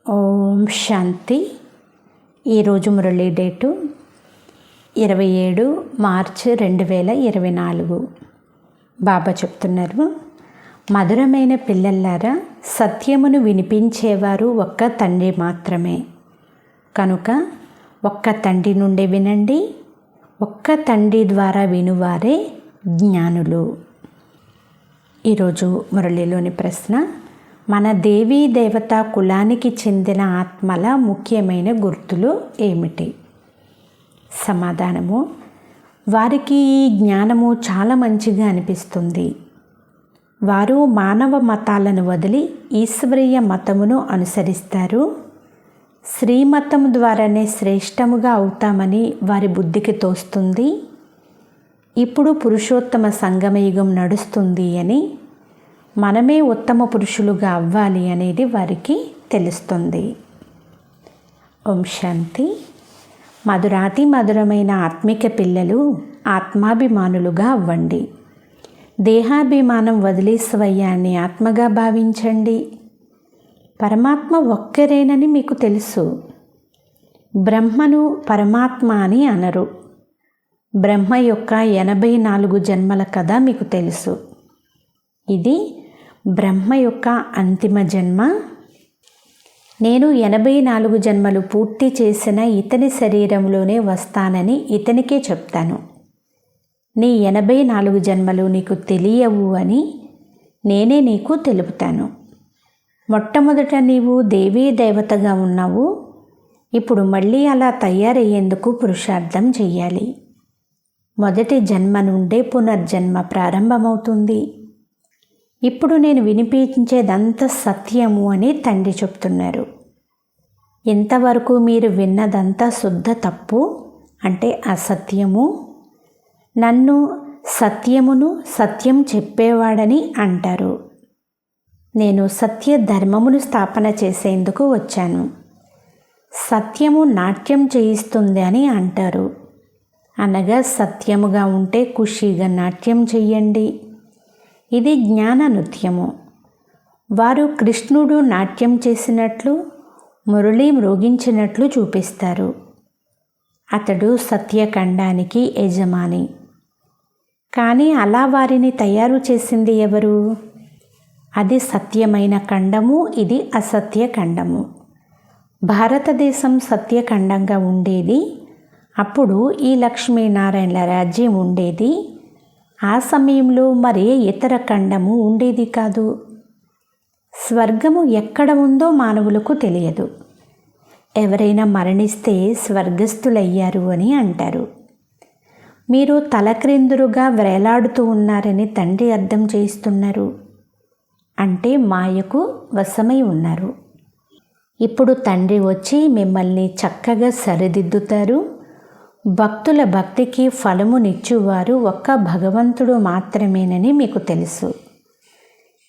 ఓం శాంతి. ఈరోజు మురళీ డేటు 27 మార్చి 2024. బాబా చెప్తున్నారు, మధురమైన పిల్లల్లారా, సత్యమును వినిపించేవారు ఒక్క తండ్రి మాత్రమే. కనుక ఒక్క తండ్రి నుండి వినండి. ఒక్క తండ్రి ద్వారా వినువారే జ్ఞానులు. ఈరోజు మురళీలోని ప్రశ్న, మన దేవీ దేవతా కులానికి చెందిన ఆత్మల ముఖ్యమైన గుర్తులు ఏమిటి? సమాధానము, వారికి ఈ జ్ఞానము చాలా మంచిగా అనిపిస్తుంది. వారు మానవ మతాలను వదిలి ఈశ్వరీయ మతమును అనుసరిస్తారు. శ్రీమతము ద్వారానే శ్రేష్టముగా అవుతామని వారి బుద్ధికి తోస్తుంది. ఇప్పుడు పురుషోత్తమ సంగమయుగం నడుస్తుంది అని, మనమే ఉత్తమ పురుషులుగా అవ్వాలి అనేది వారికి తెలుస్తుంది. ఓం శాంతి. మధురాతి మధురమైన ఆత్మిక పిల్లలు, ఆత్మాభిమానులుగా అవ్వండి. దేహాభిమానం వదిలి స్వయాన్ని ఆత్మగా భావించండి. పరమాత్మ ఒక్కరేనని మీకు తెలుసు. బ్రహ్మను పరమాత్మ అని అనరు. బ్రహ్మ యొక్క 84 జన్మల కథ మీకు తెలుసు. ఇది బ్రహ్మ యొక్క అంతిమ జన్మ. నేను 84 జన్మలు పూర్తి చేసిన ఇతని శరీరంలోనే వస్తానని ఇతనికే చెప్తాను. నీ 84 జన్మలు నీకు తెలియవు అని నేనే నీకు తెలుపుతాను. మొట్టమొదట నీవు దేవీ దేవతగా ఉన్నావు. ఇప్పుడు మళ్ళీ అలా తయారయ్యేందుకు పురుషార్థం చెయ్యాలి. మొదటి జన్మ నుండే పునర్జన్మ ప్రారంభమవుతుంది. ఇప్పుడు నేను వినిపించేదంతా సత్యము అని తండ్రి చెప్తున్నారు. ఇంతవరకు మీరు విన్నదంతా శుద్ధ తప్పు, అంటే అసత్యము. నన్ను సత్యమును సత్యం చెప్పేవాడని అంటారు. నేను సత్య ధర్మమును స్థాపన చేసేందుకు వచ్చాను. సత్యము నాట్యం చేయిస్తుంది అని అంటారు. అనగా సత్యముగా ఉంటే ఖుషీగా నాట్యం చెయ్యండి. ఇది జ్ఞాన నృత్యము. వారు కృష్ణుడు నాట్యం చేసినట్లు, మురళి మ్రోగించినట్లు చూపిస్తారు. అతడు సత్యఖండానికి యజమాని. కానీ అలా వారిని తయారు చేసింది ఎవరు? అది సత్యమైన ఖండము, ఇది అసత్య ఖండము. భారతదేశం సత్యఖండంగా ఉండేది. అప్పుడు ఈ లక్ష్మీనారాయణల రాజ్యం ఉండేది. ఆ సమయంలో మరే ఇతర ఖండము ఉండేది కాదు. స్వర్గము ఎక్కడ ఉందో మానవులకు తెలియదు. ఎవరైనా మరణిస్తే స్వర్గస్థులయ్యారు అని అంటారు. మీరు తలక్రిందులుగా వేలాడుతూ ఉన్నారని తండ్రి అర్థం చేయిస్తున్నారు. అంటే మాయకు వశమై ఉన్నారు. ఇప్పుడు తండ్రి వచ్చి మిమ్మల్ని చక్కగా సరిదిద్దుతారు. భక్తుల భక్తికి ఫలమునిచ్చువారు ఒక్క భగవంతుడు మాత్రమేనని మీకు తెలుసు.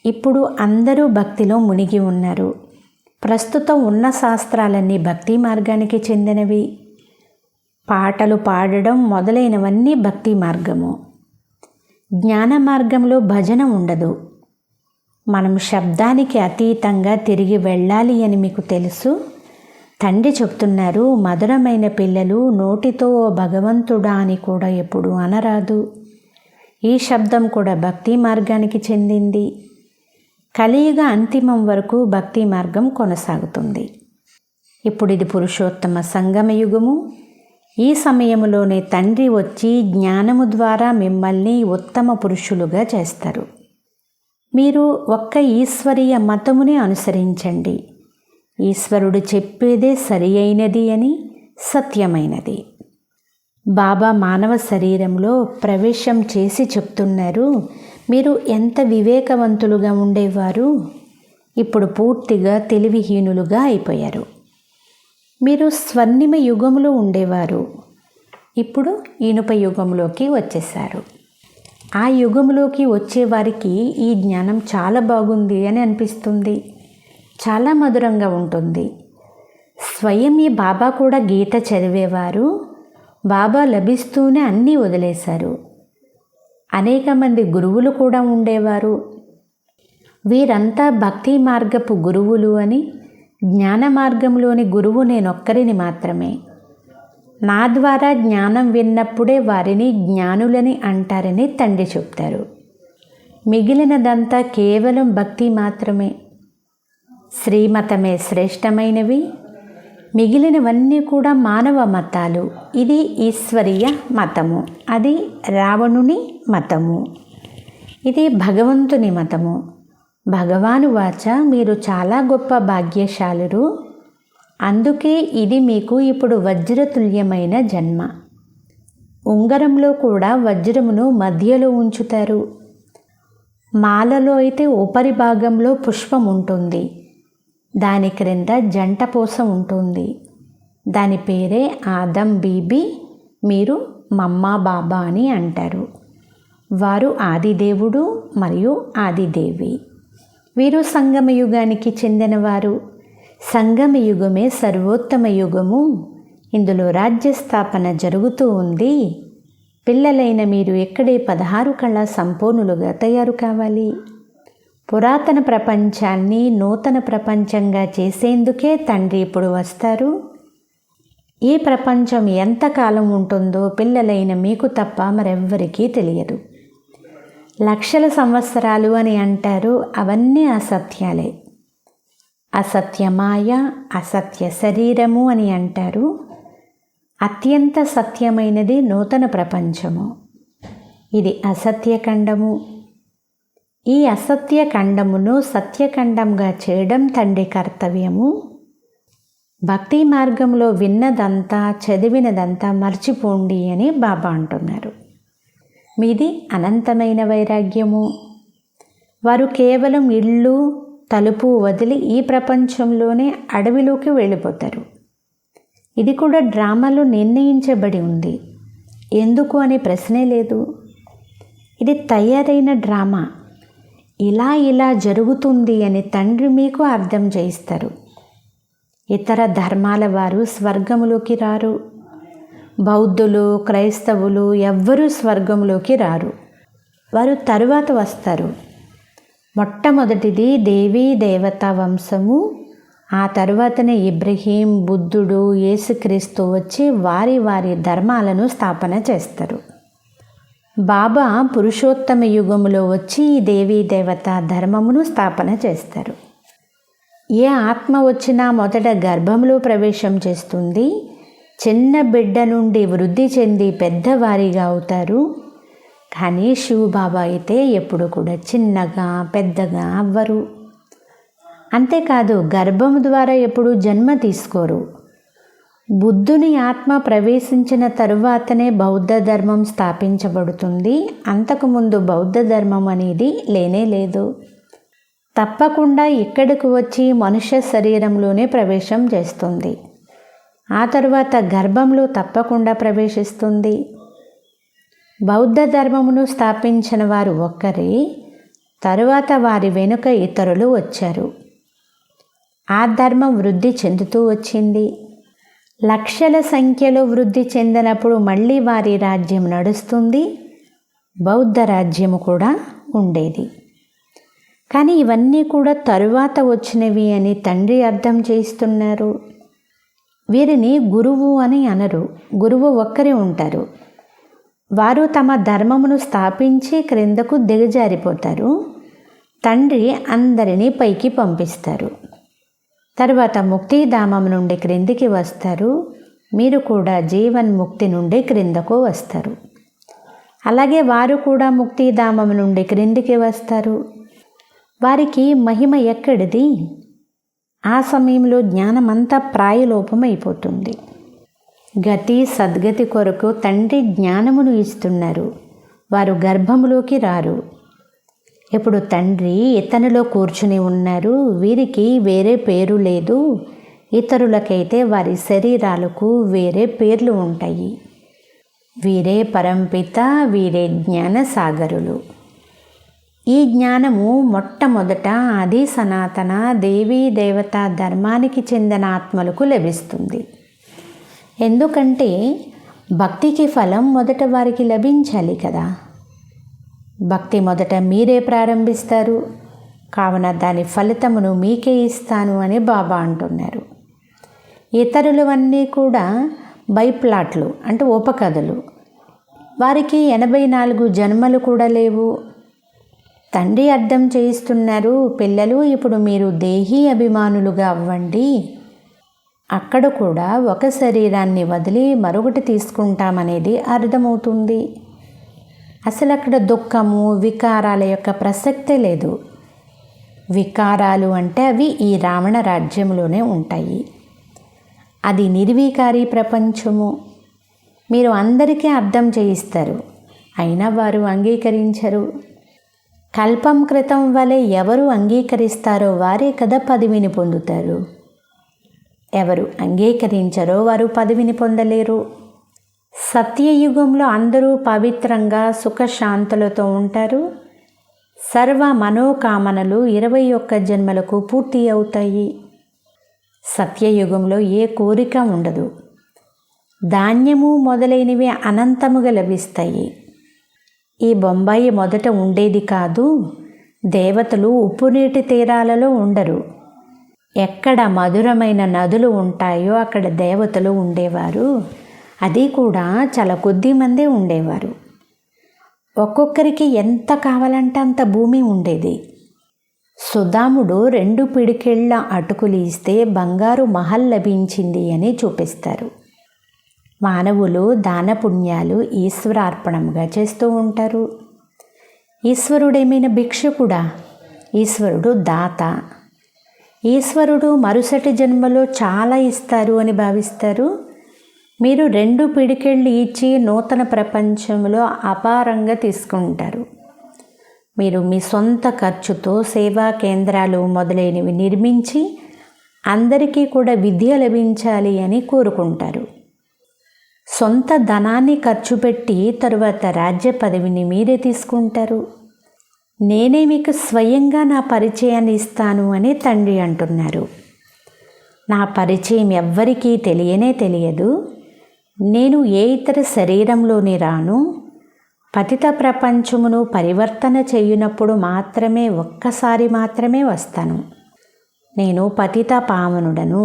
ఇప్పుడు అందరూ భక్తిలో మునిగి ఉన్నారు. ప్రస్తుతం ఉన్న శాస్త్రాలన్నీ భక్తి మార్గానికి చెందినవి. పాటలు పాడడం మొదలైనవన్నీ భక్తి మార్గము. జ్ఞాన మార్గంలో భజన ఉండదు. మనం శబ్దానికి అతీతంగా తిరిగి వెళ్ళాలి అని మీకు తెలుసు. తండ్రి చెప్తున్నారు, మధురమైన పిల్లలు, నోటితో భగవంతుడా అని కూడా ఎప్పుడు అనరాదు. ఈ శబ్దం కూడా భక్తి మార్గానికి చెందింది. కలియుగ అంతిమం వరకు భక్తి మార్గం కొనసాగుతుంది. ఇప్పుడు ఇది పురుషోత్తమ సంగమయుగము. ఈ సమయంలోనే తండ్రి వచ్చి జ్ఞానము ద్వారా మిమ్మల్ని ఉత్తమ పురుషులుగా చేస్తారు. మీరు ఒక్క ఈశ్వరీయ మతముని అనుసరించండి. ఈశ్వరుడు చెప్పేదే సరి అయినది అని, సత్యమైనది. బాబా మానవ శరీరంలో ప్రవేశం చేసి చెప్తున్నారు, మీరు ఎంత వివేకవంతులుగా ఉండేవారు, ఇప్పుడు పూర్తిగా తెలివిహీనులుగా అయిపోయారు. మీరు స్వర్ణిమ యుగంలో ఉండేవారు, ఇప్పుడు ఇనుప యుగంలోకి వచ్చేశారు. ఆ యుగంలోకి వచ్చేవారికి ఈ జ్ఞానం చాలా బాగుంది అని అనిపిస్తుంది. చాలా మధురంగా ఉంటుంది. స్వయం ఈ బాబా కూడా గీత చదివేవారు. బాబా లభిస్తూనే అన్నీ వదిలేశారు. అనేక మంది గురువులు కూడా ఉండేవారు. వీరంతా భక్తి మార్గపు గురువులు అని జ్ఞాన మార్గంలోని గురువు నేనొక్కరిని మాత్రమే. నా ద్వారా జ్ఞానం విన్నప్పుడే వారిని జ్ఞానులని అంటారని తండ్రి చెప్తారు. మిగిలినదంతా కేవలం భక్తి మాత్రమే. శ్రీమతమే శ్రేష్టమైనవి, మిగిలినవన్నీ కూడా మానవ మతాలు. ఇది ఈశ్వరీయ మతము, అది రావణుని మతము, ఇది భగవంతుని మతము. భగవాను వాచ, మీరు చాలా గొప్ప భాగ్యశాలురు, అందుకే ఇది మీకు ఇప్పుడు వజ్రతుల్యమైన జన్మ. ఉంగరంలో కూడా వజ్రమును మధ్యలో ఉంచుతారు. మాలలో అయితే ఉపరి భాగంలో పుష్పం ఉంటుంది, దాని క్రింద జంట పూస ఉంటుంది. దాని పేరే ఆదం బీబీ, మీరు మమ్మా బాబా అని అంటారు. వారు ఆదిదేవుడు మరియు ఆదిదేవి. వీరు సంగమ యుగానికి చెందినవారు. సంగమ యుగమే సర్వోత్తమ యుగము. ఇందులో రాజ్యస్థాపన జరుగుతూ ఉంది. పిల్లలైన మీరు ఇక్కడే 16 కళా సంపూర్ణులుగా తయారు కావాలి. పురాతన ప్రపంచాన్ని నూతన ప్రపంచంగా చేసేందుకే తండ్రి ఇప్పుడు వస్తారు. ఈ ప్రపంచం ఎంతకాలం ఉంటుందో పిల్లలైన మీకు తప్ప మరెవ్వరికీ తెలియదు. లక్షల సంవత్సరాలు అని అంటారు, అవన్నీ అసత్యాలే. అసత్య మాయ, అసత్య శరీరము అని అంటారు. అత్యంత సత్యమైనది నూతన ప్రపంచము. ఇది అసత్యఖండము. ఈ అసత్యఖండమును సత్యఖండంగా చేయడం తండ్రి కర్తవ్యము. భక్తి మార్గంలో విన్నదంతా చదివినదంతా మర్చిపోండి అని బాబా అంటున్నారు. మీది అనంతమైన వైరాగ్యము. వారు కేవలం ఇల్లు తలుపు వదిలి ఈ ప్రపంచంలోనే అడవిలోకి వెళ్ళిపోతారు. ఇది కూడా డ్రామాలో నిర్ణయించబడి ఉంది. ఎందుకు అనే ప్రశ్నే లేదు. ఇది తయారైన డ్రామా. ఇలా జరుగుతుంది అని తండ్రి మీకు అర్థం చేయిస్తారు. ఇతర ధర్మాల వారు స్వర్గములోకి రారు. బౌద్ధులు, క్రైస్తవులు ఎవ్వరూ స్వర్గంలోకి రారు. వారు తరువాత వస్తారు. మొట్టమొదటిది దేవీ దేవతా వంశము. ఆ తరువాతనే ఇబ్రహీం, బుద్ధుడు, యేసుక్రీస్తు వచ్చి వారి వారి ధర్మాలను స్థాపన చేస్తారు. బాబా పురుషోత్తమ యుగములో వచ్చి ఈ దేవీ దేవతా ధర్మమును స్థాపన చేస్తారు. ఏ ఆత్మ వచ్చినా మొదట గర్భంలో ప్రవేశం చేస్తుంది. చిన్న బిడ్డ నుండి వృద్ధి చెంది పెద్దవారిగా అవుతారు. కానీ శివబాబా అయితే ఎప్పుడు కూడా చిన్నగా పెద్దగా అవ్వరు. అంతేకాదు గర్భం ద్వారా ఎప్పుడు జన్మ తీసుకోరు. బుద్ధుని ఆత్మ ప్రవేశించిన తరువాతనే బౌద్ధ ధర్మం స్థాపించబడుతుంది. అంతకుముందు బౌద్ధ ధర్మం అనేది లేనే లేదు. తప్పకుండా ఇక్కడికి వచ్చి మనుష్య శరీరంలోనే ప్రవేశం చేస్తుంది. ఆ తరువాత గర్భంలో తప్పకుండా ప్రవేశిస్తుంది. బౌద్ధ ధర్మమును స్థాపించిన వారు ఒక్కరే, తరువాత వారి వెనుక ఇతరులు వచ్చారు. ఆ ధర్మం వృద్ధి చెందుతూ వచ్చింది. లక్షల సంఖ్యలో వృద్ధి చెందినప్పుడు మళ్ళీ వారి రాజ్యం నడుస్తుంది. బౌద్ధ రాజ్యము కూడా ఉండేది. కానీ ఇవన్నీ కూడా తరువాత వచ్చినవి అని తండ్రి అర్థం చేస్తున్నారు. వీరిని గురువు అని అనరు. గురువు ఒక్కరే ఉంటారు. వారు తమ ధర్మమును స్థాపించి క్రిందకు దిగజారిపోతారు. తండ్రి అందరినీ పైకి పంపిస్తారు. తర్వాత ముక్తిధామం నుండి క్రిందికి వస్తారు. మీరు కూడా జీవన్ముక్తి నుండి క్రిందకు వస్తారు. అలాగే వారు కూడా ముక్తిధామం నుండి క్రిందికి వస్తారు. వారికి మహిమ ఎక్కడిది? ఆ సమయంలో జ్ఞానమంతా ప్రాయలోపమైపోతుంది. గతి సద్గతి కొరకు తండ్రి జ్ఞానమును ఇస్తున్నారు. వారు గర్భములోకి రారు. ఇప్పుడు తండ్రి ఇతనిలో కూర్చుని ఉన్నారు. వీరికి వేరే పేరు లేదు. ఇతరులకైతే వారి శరీరాలకు వేరే పేర్లు ఉంటాయి. వీరే పరంపిత, వీరే జ్ఞాన సాగరులు. ఈ జ్ఞానము మొట్టమొదట ఆది సనాతన దేవీ దేవతా ధర్మానికి చెందిన ఆత్మలకు లభిస్తుంది. ఎందుకంటే భక్తికి ఫలం మొదట వారికి లభించాలి కదా. భక్తి మొదట మీరే ప్రారంభిస్తారు. కావున దాని ఫలితమును మీకే ఇస్తాను అని బాబా అంటున్నారు. ఇతరులవన్నీ కూడా బైప్లాట్లు అంటే ఉపకథలు. వారికి 84 జన్మలు కూడా లేవు. తండ్రి అర్థం చేయిస్తున్నారు, పిల్లలు ఇప్పుడు మీరు దేహీ అభిమానులుగా అవ్వండి. అక్కడ కూడా ఒక శరీరాన్ని వదిలి మరొకటి తీసుకుంటామనేది అర్థమవుతుంది. అసలు అక్కడ దుఃఖము వికారాల యొక్క ప్రసక్తే లేదు. వికారాలు అంటే అవి ఈ రావణ రాజ్యంలోనే ఉంటాయి. అది నిర్వికారి ప్రపంచము. మీరు అందరికీ అర్థం చేయిస్తారు, అయినా వారు అంగీకరించరు. కల్పం క్రితం వలె ఎవరు అంగీకరిస్తారో వారే కదా పదవిని పొందుతారు. ఎవరు అంగీకరించరో వారు పదవిని పొందలేరు. సత్యయుగంలో అందరూ పవిత్రంగా సుఖశాంతులతో ఉంటారు. సర్వ మనోకామనలు 21 జన్మలకు పూర్తి అవుతాయి. సత్యయుగంలో ఏ కోరిక ఉండదు. ధాన్యము మొదలైనవి అనంతముగా లభిస్తాయి. ఈ బొంబాయి మొదట ఉండేది కాదు. దేవతలు ఉప్పు నీటి తీరాలలో ఉండరు. ఎక్కడ మధురమైన నదులు ఉంటాయో అక్కడ దేవతలు ఉండేవారు. అది కూడా చాలా కొద్ది మందే ఉండేవారు. ఒక్కొక్కరికి ఎంత కావాలంటే అంత భూమి ఉండేది. సుధాముడు 2 పిడికెళ్ళ అటుకులు ఇస్తే బంగారు మహల్ లభించింది అని చూపిస్తారు. మానవులు దాన పుణ్యాలు ఈశ్వరార్పణముగా చేస్తూ ఉంటారు. ఈశ్వరుడేమైనా భిక్షకుడా? ఈశ్వరుడు దాత. ఈశ్వరుడు మరుసటి జన్మలో చాలా ఇస్తారు అని భావిస్తారు. మీరు 2 పిడికెళ్ళు ఇచ్చి నూతన ప్రపంచంలో అపారంగా తీసుకుంటారు. మీరు మీ సొంత ఖర్చుతో సేవా కేంద్రాలు మొదలైనవి నిర్మించి అందరికీ కూడా విద్య లభించాలి అని కోరుకుంటారు. సొంత ధనాన్ని ఖర్చు పెట్టి తరువాత రాజ్య పదవిని మీరే తీసుకుంటారు. నేనే మీకు స్వయంగా నా పరిచయాన్ని ఇస్తాను అని తండ్రి అంటున్నారు. నా పరిచయం ఎవ్వరికీ తెలియదు. నేను ఏ ఇతర శరీరంలోని రాను. పతిత ప్రపంచమును పరివర్తన చేయునప్పుడు మాత్రమే ఒక్కసారి మాత్రమే వస్తాను. నేను పతిత పావనుడను.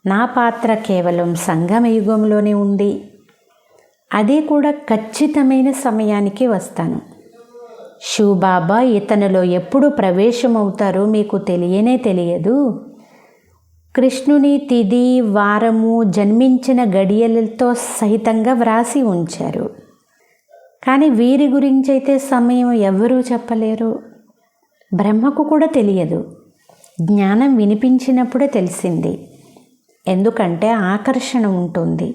నా పాత్ర కేవలం సంగమయుగంలోనే ఉంది. అది కూడా ఖచ్చితమైన సమయానికి వస్తాను. శివబాబా ఇతనిలో ఎప్పుడు ప్రవేశమవుతారో మీకు తెలియదు. కృష్ణుని తిథి వారము జన్మించిన గడియలతో సహితంగా వ్రాసి ఉంచారు. కానీ వీరి గురించి అయితే సమయం ఎవరూ చెప్పలేరు. బ్రహ్మకు కూడా తెలియదు. జ్ఞానం వినిపించినప్పుడే తెలిసింది. ఎందుకంటే ఆకర్షణ ఉంటుంది.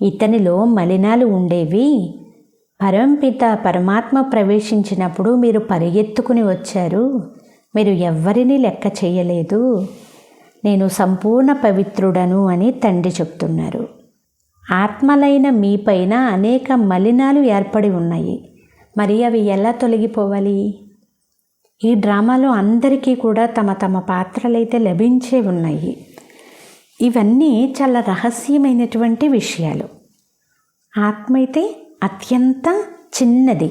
ఇతనిలో మలినాలు ఉండేవి. పరంపిత పరమాత్మ ప్రవేశించినప్పుడు మీరు పరిగెత్తుకుని వచ్చారు. మీరు ఎవ్వరినీ లెక్క చేయలేదు. నేను సంపూర్ణ పవిత్రుడను అని తండ్రి చెప్తున్నారు. ఆత్మలైన మీపైన అనేక మలినాలు ఏర్పడి ఉన్నాయి. మరి అవి ఎలా తొలగిపోవాలి? ఈ డ్రామాలో అందరికీ కూడా తమ తమ పాత్రలైతే లభించే ఉన్నాయి. ఇవన్నీ చాలా రహస్యమైనటువంటి విషయాలు. ఆత్మ అయితే అత్యంత చిన్నది.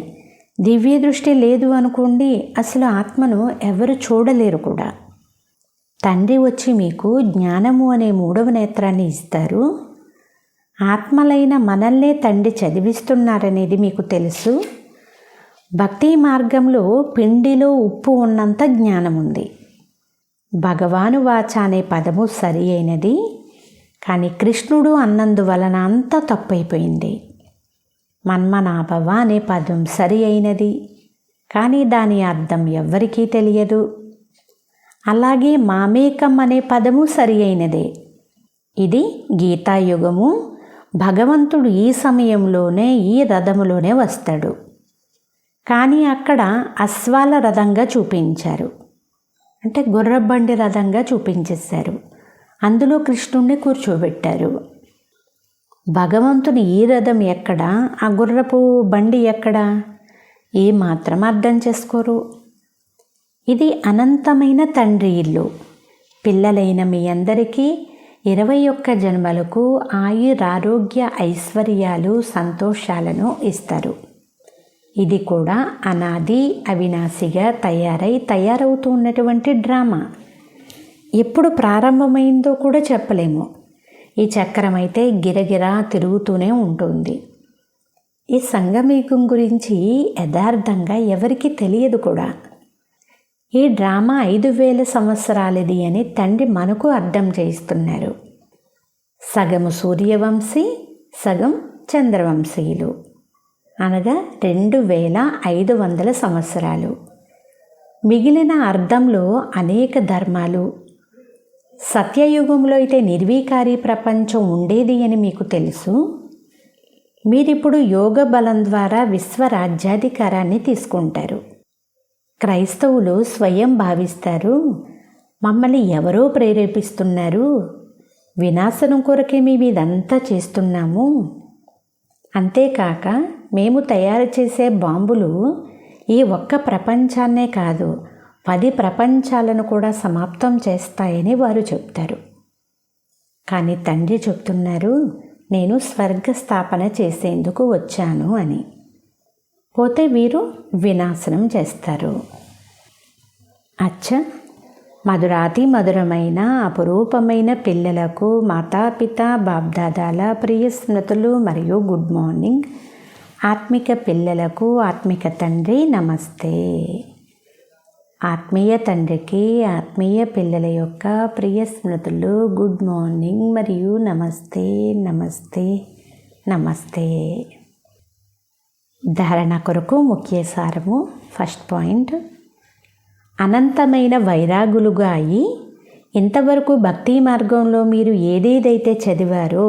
దివ్య దృష్టి లేదు అనుకోండి, అసలు ఆత్మను ఎవరు చూడలేరు కూడా. తండ్రి వచ్చి మీకు జ్ఞానము అనే 3వ నేత్రాన్ని ఇస్తారు. ఆత్మలైన మనల్నే తండ్రి చదివిస్తున్నారనేది మీకు తెలుసు. భక్తి మార్గంలో పిండిలో ఉప్పు ఉన్నంత జ్ఞానం ఉంది. భగవాను వాచ అనే పదము సరి అయినది, కానీ కృష్ణుడు అన్నందువలన అంతా తప్పైపోయింది. మన్మనాభవ అనే పదం సరి అయినది, కానీ దాని అర్థం ఎవ్వరికీ తెలియదు. అలాగే మామేకం అనే పదము సరి అయినదే. ఇది గీతాయుగము. భగవంతుడు ఈ సమయంలోనే ఈ రథములోనే వస్తాడు. కానీ అక్కడ అశ్వాల రథంగా చూపించారు, అంటే గుర్రబండి రథంగా చూపించేశారు. అందులో కృష్ణుణ్ణి కూర్చోబెట్టారు. భగవంతుని ఈ రథం ఎక్కడా, ఆ గుర్రపు బండి ఎక్కడా ఏమాత్రం అర్థం చేసుకోరు. ఇది అనంతమైన తండ్రి ఇల్లు. పిల్లలైన మీ అందరికీ 21 జన్మలకు ఆయురారోగ్య ఐశ్వర్యాలు సంతోషాలను ఇస్తారు. ఇది కూడా అనాది అవినాశిగా తయారవుతూ ఉన్నటువంటి డ్రామా. ఎప్పుడు ప్రారంభమైందో కూడా చెప్పలేము. ఈ చక్రం అయితే గిరగిరా తిరుగుతూనే ఉంటుంది. ఈ సంగమయుగం గురించి యథార్థంగా ఎవరికీ తెలియదు కూడా. ఈ డ్రామా 5000 సంవత్సరాలది అని తండ్రి మనకు అర్థం చేయిస్తున్నారు. సగము సూర్యవంశీ, సగం చంద్రవంశీయులు, అనగా 2500 సంవత్సరాలు. మిగిలిన అర్థంలో అనేక ధర్మాలు. సత్యయుగంలో అయితే నిర్వీకారి ప్రపంచం ఉండేది అని మీకు తెలుసు. మీరిప్పుడు యోగ బలం ద్వారా విశ్వరాజ్యాధికారాన్ని తీసుకుంటారు. క్రైస్తవులు స్వయం భావిస్తారు, మమ్మల్ని ఎవరో ప్రేరేపిస్తున్నారు, వినాశనం కొరకే మేము ఇదంతా చేస్తున్నాము. అంతేకాక మేము తయారు చేసే బాంబులు ఈ ఒక్క ప్రపంచాన్నే కాదు 10 ప్రపంచాలను కూడా సమాప్తం చేస్తాయని వారు చెప్తారు. కానీ తండ్రి చెప్తున్నారు, నేను స్వర్గ స్థాపన చేసేందుకు వచ్చాను అని. పోతే వీరు వినాశనం చేస్తారు. అచ్చా, మధురాతి మధురమైన అపురూపమైన పిల్లలకు మాతాపిత బాబ్దాదాల ప్రియ స్మృతులు మరియు గుడ్ మార్నింగ్. ఆత్మిక పిల్లలకు ఆత్మిక తండ్రి నమస్తే. ఆత్మీయ తండ్రికి ఆత్మీయ పిల్లల యొక్క ప్రియ స్మృతులు, గుడ్ మార్నింగ్ మరియు నమస్తే నమస్తే నమస్తే. ధారణ కొరకు ముఖ్య సారము. ఫస్ట్ పాయింట్, అనంతమైన వైరాగులుగా అయి ఇంతవరకు భక్తి మార్గంలో మీరు ఏదేదైతే చదివారో,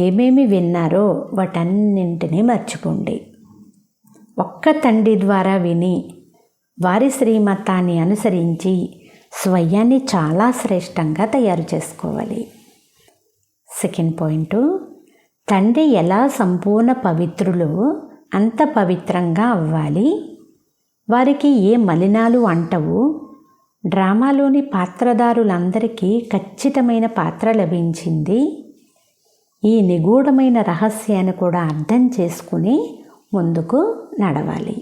ఏమేమి విన్నారో వాటన్నింటినీ మర్చిపోండి. ఒక్క తండ్రి ద్వారా విని వారి శ్రీమతాన్ని అనుసరించి స్వయాన్ని చాలా శ్రేష్టంగా తయారు చేసుకోవాలి. సెకండ్ పాయింట్, తండ్రి ఎలా సంపూర్ణ పవిత్రులో అంత పవిత్రంగా అవ్వాలి. వారికి ఏ మలినాలు అంటవు. డ్రామాలోని పాత్రధారులందరికీ ఖచ్చితమైన పాత్ర లభించింది. ఈ నిగూఢమైన రహస్యాన్ని కూడా అర్థం చేసుకుని ముందుకు నడవాలి.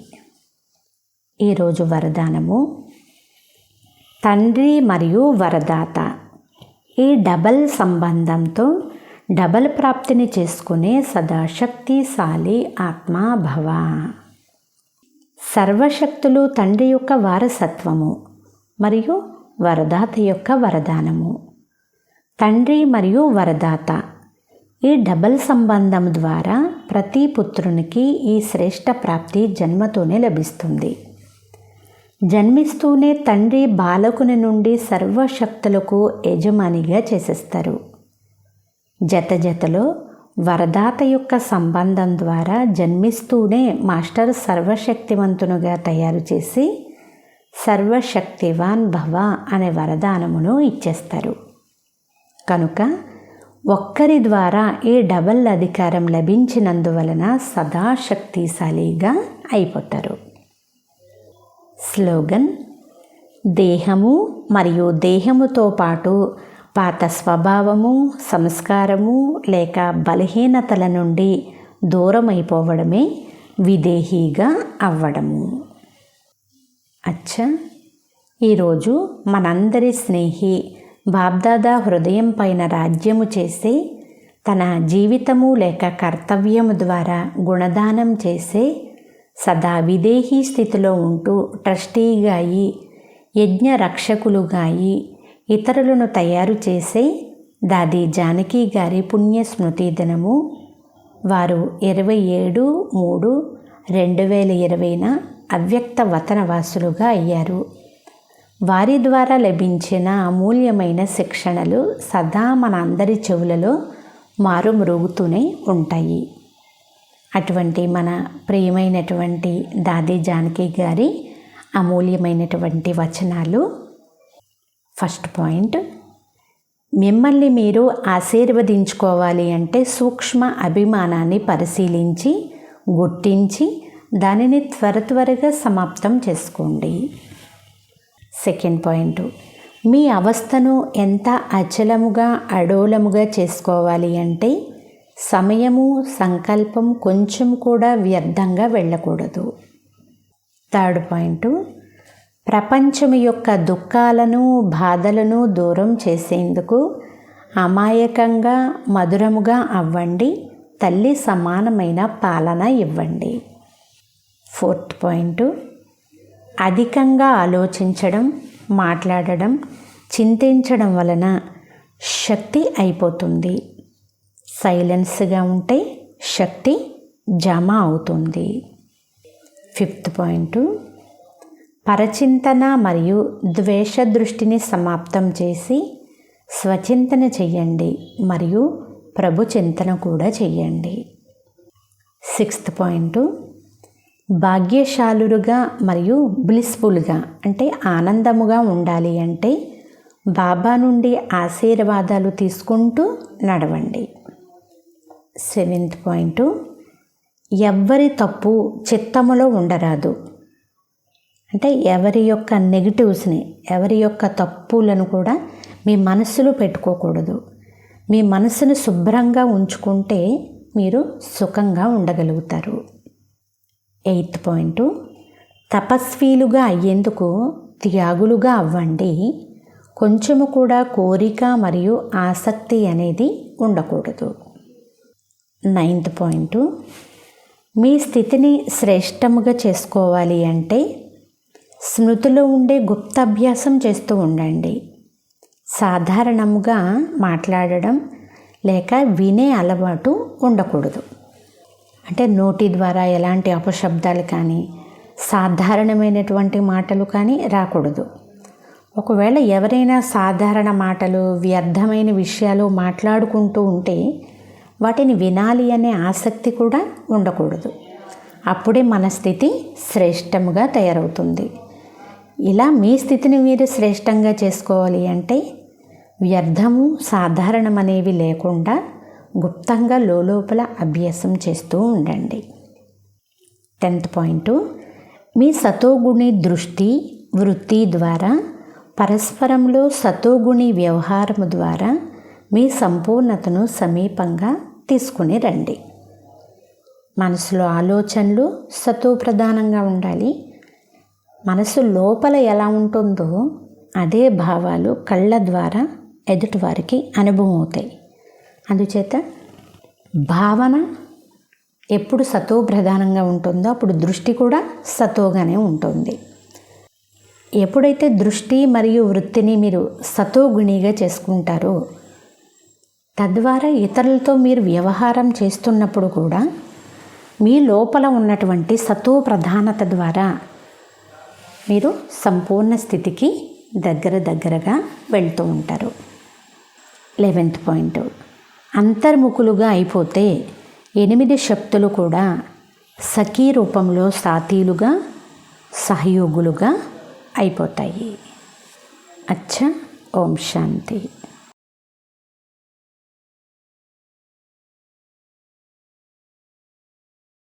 ఈరోజు వరదానము, తండ్రి మరియు వరదాత ఈ డబల్ సంబంధంతో డబల్ ప్రాప్తిని చేసుకునే సదాశక్తిశాలి ఆత్మా భవ. సర్వశక్తులు తండ్రి యొక్క వారసత్వము మరియు వరదాత యొక్క వరదానము. తండ్రి మరియు వరదాత ఈ డబల్ సంబంధం ద్వారా ప్రతి పుత్రునికి ఈ శ్రేష్ట ప్రాప్తి జన్మతోనే లభిస్తుంది. జన్మిస్తూనే తండ్రి బాలకుని నుండి సర్వశక్తులకు యజమానిగా చేసేస్తారు. జతలో వరదాత యొక్క సంబంధం ద్వారా జన్మిస్తూనే మాస్టర్ సర్వశక్తివంతునుగా తయారు చేసి సర్వశక్తివాన్ భవ అనే వరదానమును ఇచ్చేస్తారు. కనుక ఒక్కరి ద్వారా ఈ డబల్ అధికారం లభించినందువలన సదా శక్తిశాలిగా అయిపోతారు. స్లోగన్, దేహము మరియు దేహముతో పాటు పాత స్వభావము, సంస్కారము లేక బలహీనతల నుండి దూరమైపోవడమే విదేహీగా అవ్వడము. అచ్చా, ఈరోజు మనందరి స్నేహి బాబ్దాదా హృదయం పైన రాజ్యము చేసే, తన జీవితము లేక కర్తవ్యము ద్వారా గుణదానం చేసే, సదా విదేహీ స్థితిలో ఉంటూ ట్రస్టీగా అయి, యజ్ఞ రక్షకులుగా అయి, ఇతరులను తయారు చేసే దాది జానకి గారి పుణ్య స్మృతి దినము. వారు 27/3/2020న అవ్యక్త వతనవాసులుగా అయ్యారు. వారి ద్వారా లభించిన అమూల్యమైన శిక్షణలు సదా మన అందరి చెవులలో మారుమ్రోగుతూనే ఉంటాయి. అటువంటి మన ప్రియమైనటువంటి దాది జానకి గారి అమూల్యమైనటువంటి వచనాలు. ఫస్ట్ పాయింట్, మిమ్మల్ని మీరు ఆశీర్వదించుకోవాలి అంటే సూక్ష్మ అభిమానాన్ని పరిశీలించి గుర్తించి దానిని త్వరగా సమాప్తం చేసుకోండి. సెకండ్ పాయింట్, మీ అవస్థను ఎంత అచలముగా అడోలముగా చేసుకోవాలి అంటే సమయము, సంకల్పం కొంచెం కూడా వ్యర్థంగా వెళ్ళకూడదు. థర్డ్ పాయింట్, ప్రపంచం యొక్క దుఃఖాలను, బాధలను దూరం చేసేందుకు అమాయకంగా, మధురముగా అవ్వండి. తల్లి సమానమైన పాలన ఇవ్వండి. ఫోర్త్ పాయింట్, అధికంగా ఆలోచించడం, మాట్లాడడం, చింతించడం వలన శక్తి అయిపోతుంది. సైలెన్స్గా ఉంటే శక్తి జమ అవుతుంది. ఫిఫ్త్ పాయింట్, పరచింతన మరియు ద్వేష దృష్టిని సమాప్తం చేసి స్వచింతన చెయ్యండి మరియు ప్రభు చింతన కూడా చెయ్యండి. సిక్స్త్ పాయింట్, భాగ్యశాలురుగా మరియు బ్లిస్ఫుల్గా అంటే ఆనందముగా ఉండాలి అంటే బాబా నుండి ఆశీర్వాదాలు తీసుకుంటూ నడవండి. సెవెంత్ పాయింట్, ఎవ్వరి తప్పు చిత్తములో ఉండరాదు. అంటే ఎవరి యొక్క నెగిటివ్స్ని, ఎవరి యొక్క తప్పులను కూడా మీ మనస్సులో పెట్టుకోకూడదు. మీ మనసును శుభ్రంగా ఉంచుకుంటే మీరు సుఖంగా ఉండగలుగుతారు. ఎయిత్ పాయింట్, తపస్వీలుగా అయ్యేందుకు త్యాగులుగా అవ్వండి. కొంచెము కూడా కోరిక మరియు ఆసక్తి అనేది ఉండకూడదు. నైన్త్ పాయింట్, మీ స్థితిని శ్రేష్టముగా చేసుకోవాలి అంటే స్మృతిలో ఉండే గుప్త అభ్యాసం చేస్తూ ఉండండి. సాధారణంగా మాట్లాడడం లేక వినే అలవాటు ఉండకూడదు. అంటే నోటి ద్వారా ఎలాంటి అపశబ్దాలు కానీ, సాధారణమైనటువంటి మాటలు కానీ రాకూడదు. ఒకవేళ ఎవరైనా సాధారణ మాటలు, వ్యర్థమైన విషయాలు మాట్లాడుకుంటూ ఉంటే వాటిని వినాలి అనే ఆసక్తి కూడా ఉండకూడదు. అప్పుడే మన స్థితి శ్రేష్టముగా తయారవుతుంది. ఇలా మీ స్థితిని మీరు శ్రేష్టంగా చేసుకోవాలి అంటే వ్యర్థము, సాధారణం అనేవి లేకుండా గుప్తంగా లోపల అభ్యాసం చేస్తూ ఉండండి. 10th పాయింట్, మీ సతోగుణి దృష్టి, వృత్తి ద్వారా పరస్పరంలో సతోగుణి వ్యవహారము ద్వారా మీ సంపూర్ణతను సమీపంగా తీసుకుని రండి. మనసులో ఆలోచనలు సతో ప్రధానంగా ఉండాలి. మనసు లోపల ఎలా ఉంటుందో అదే భావాలు కళ్ళ ద్వారా ఎదుటివారికి అనుభవం అవుతాయి. అందుచేత భావన ఎప్పుడు సతో ప్రధానంగా ఉంటుందో అప్పుడు దృష్టి కూడా సతోగానే ఉంటుంది. ఎప్పుడైతే దృష్టి మరియు వృత్తిని మీరు సతోగుణిగా చేసుకుంటారో తద్వారా ఇతరులతో మీరు వ్యవహారం చేస్తున్నప్పుడు కూడా మీ లోపల ఉన్నటువంటి సతో ప్రధానత ద్వారా మీరు సంపూర్ణ స్థితికి దగ్గరగా వెళ్తూ ఉంటారు. 11th పాయింట్, అంతర్ముఖులుగా అయిపోతే 8 శక్తులు కూడా సఖీ రూపంలో సాతీలుగా, సహయోగులుగా అయిపోతాయి. అచ్చా, ఓం శాంతి.